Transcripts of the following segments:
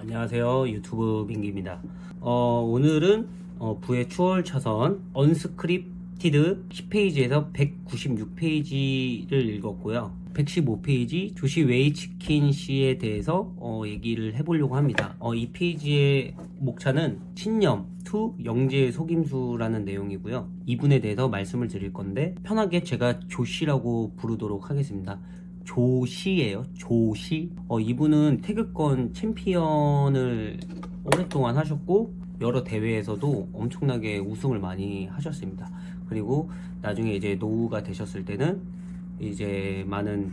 안녕하세요, 유튜브 민기입니다. 오늘은 부의 추월 차선 언스크립티드 10페이지에서 196페이지를 읽었고요. 115페이지 조시 웨이치킨 씨에 대해서 얘기를 해보려고 합니다. 이 페이지의 목차는 신념 to 영재의 속임수라는 내용이고요. 이분에 대해서 말씀을 드릴 건데 편하게 제가 조씨라고 부르도록 하겠습니다. 조씨예요. 조씨. 이분은 태극권 챔피언을 오랫동안 하셨고 여러 대회에서도 엄청나게 우승을 많이 하셨습니다. 그리고 나중에 이제 노후가 되셨을 때는 이제 많은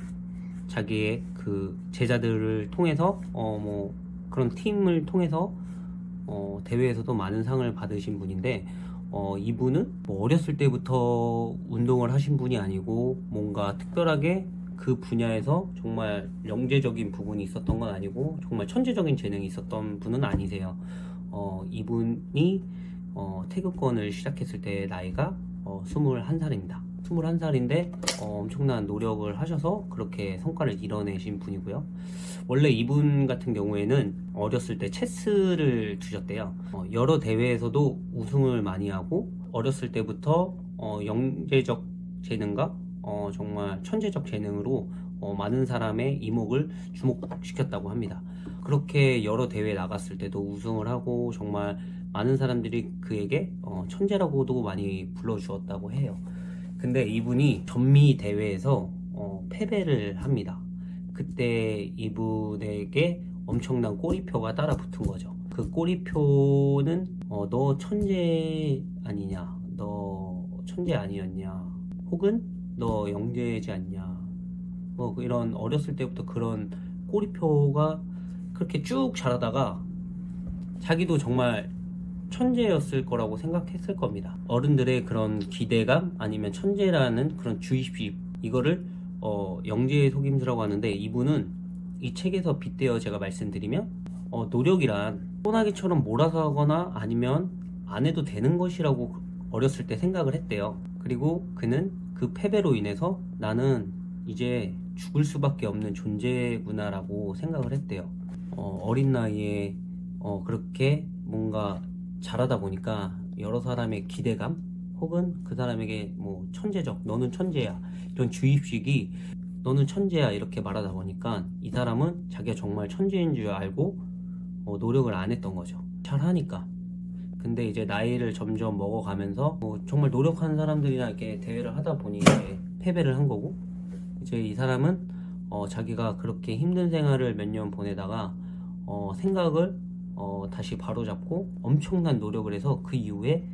자기의 그 제자들을 통해서 뭐 그런 팀을 통해서 대회에서도 많은 상을 받으신 분인데 이분은 뭐 어렸을 때부터 운동을 하신 분이 아니고 뭔가 특별하게 그 분야에서 정말 영재적인 부분이 있었던 건 아니고 정말 천재적인 재능이 있었던 분은 아니세요. 이분이 태극권을 시작했을 때 나이가 21살입니다. 21살인데 엄청난 노력을 하셔서 그렇게 성과를 이뤄내신 분이고요. 원래 이분 같은 경우에는 어렸을 때 체스를 두셨대요. 여러 대회에서도 우승을 많이 하고 어렸을 때부터 영재적 재능과 정말 천재적 재능으로 많은 사람의 이목을 주목시켰다고 합니다. 그렇게 여러 대회에 나갔을 때도 우승을 하고 정말 많은 사람들이 그에게 천재라고도 많이 불러주었다고 해요. 근데 이분이 전미 대회에서 패배를 합니다. 그때 이분에게 엄청난 꼬리표가 따라 붙은 거죠. 그 꼬리표는 너 천재 아니냐, 너 천재 아니었냐, 혹은 너 영재지 않냐, 뭐 이런 어렸을 때부터 그런 꼬리표가 그렇게 쭉 자라다가 자기도 정말 천재였을 거라고 생각했을 겁니다. 어른들의 그런 기대감 아니면 천재라는 그런 주입식, 이거를 영재의 속임수라고 하는데, 이분은 이 책에서 빗대어 제가 말씀드리면 노력이란 소나기처럼 몰아서 하거나 아니면 안 해도 되는 것이라고 어렸을 때 생각을 했대요. 그리고 그는 그 패배로 인해서 나는 이제 죽을 수밖에 없는 존재구나 라고 생각을 했대요. 어린 나이에 그렇게 뭔가 잘하다 보니까 여러 사람의 기대감 혹은 그 사람에게 뭐 천재적, 너는 천재야, 이런 주입식이 너는 천재야 이렇게 말하다 보니까 이 사람은 자기가 정말 천재인 줄 알고 노력을 안 했던 거죠. 잘하니까. 근데 이제 나이를 점점 먹어가면서 정말 노력하는 사람들이랑 이렇게 대회를 하다 보니 이제 패배를 한 거고, 이제 이 사람은 자기가 그렇게 힘든 생활을 몇 년 보내다가 생각을 다시 바로잡고 엄청난 노력을 해서 그 이후에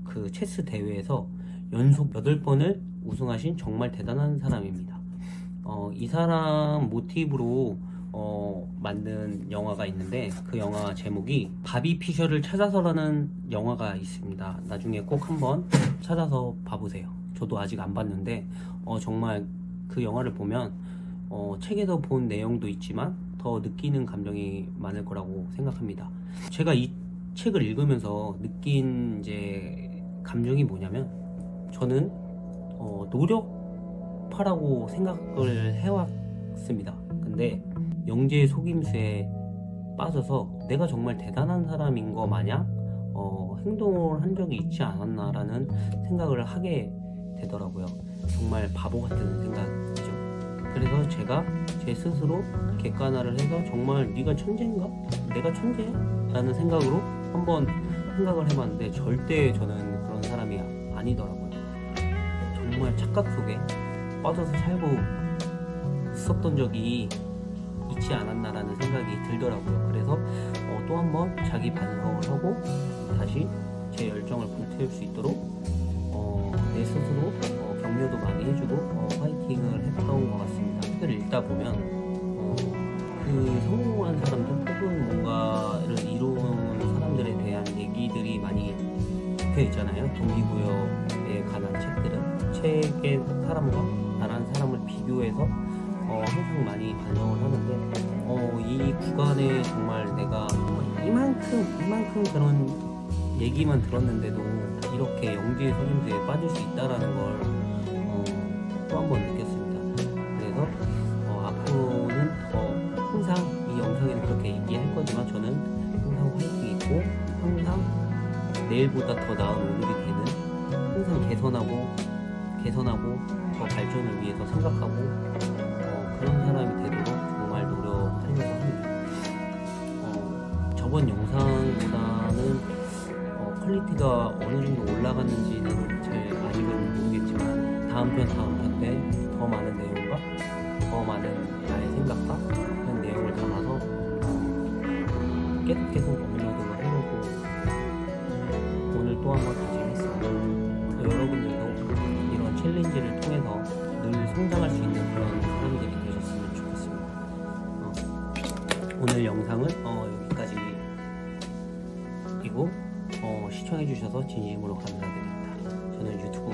그 체스 대회에서 연속 8번을 우승하신 정말 대단한 사람입니다. 이 사람 모티브로 만든 영화가 있는데 그 영화 제목이 바비 피셔를 찾아서라는 영화가 있습니다. 나중에 꼭 한번 찾아서 봐보세요. 저도 아직 안 봤는데 정말 그 영화를 보면 책에서 본 내용도 있지만 더 느끼는 감정이 많을 거라고 생각합니다. 제가 이 책을 읽으면서 느낀 이제 감정이 뭐냐면, 저는 노력하라고 생각을 해왔습니다. 근데 영재의 속임수에 빠져서 내가 정말 대단한 사람인 거 마냥 행동을 한 적이 있지 않았나라는 생각을 하게 되더라고요. 정말 바보 같은 생각이죠. 그래서 제가 제 스스로 객관화를 해서 정말 네가 천재인가? 내가 천재야? 라는 생각으로 한번 생각을 해봤는데 절대 저는 그런 사람이 아니더라고요. 정말 착각 속에 빠져서 살고 있었던 적이 있지 않았나라는 생각이 들더라고요. 그래서 또 한번 자기 반성을 하고 다시 제 열정을 불태울 수 있도록 내 스스로 격려도 많이 해주고 파이팅을 했던 것 같습니다. 책을 읽다 보면 그 성공한 사람들 혹은 뭔가를 이루는 사람들에 대한 얘기들이 많이 적혀 있잖아요. 동기부여에 관한 책들은 책의 사람과 나라는 사람을 비교해서 항상 많이 반성을 하는데 이 구간에 정말 내가 이만큼 그런 얘기만 들었는데도 이렇게 영재의 속임수에 빠질 수 있다라는 걸 또 한 번 느꼈습니다. 그래서 앞으로는 더 항상 이 영상에는 그렇게 얘기할 거지만 내일보다 더 나은 오늘이 되는, 항상 개선하고 더 발전을 위해서 생각하고 그런 사람이 되도록 정말 노력하려고 합니다. 저번 영상보다는 퀄리티가 어느 정도 올라갔는지는 잘 아직은 모르겠지만 다음 편 때 더 많은 내용과 더 많은 나의 생각과 그런 내용을 담아서 계속 업로드를 하려고 오늘 또 한 번 다짐했습니다. 여러분들도 이런 챌린지를 통해서 늘 성장할 수 있는 그런 사람들이 되셨으면 좋겠습니다. 오늘 영상은 여기까지이고 시청해주셔서 진심으로 감사드립니다. 저는 유튜브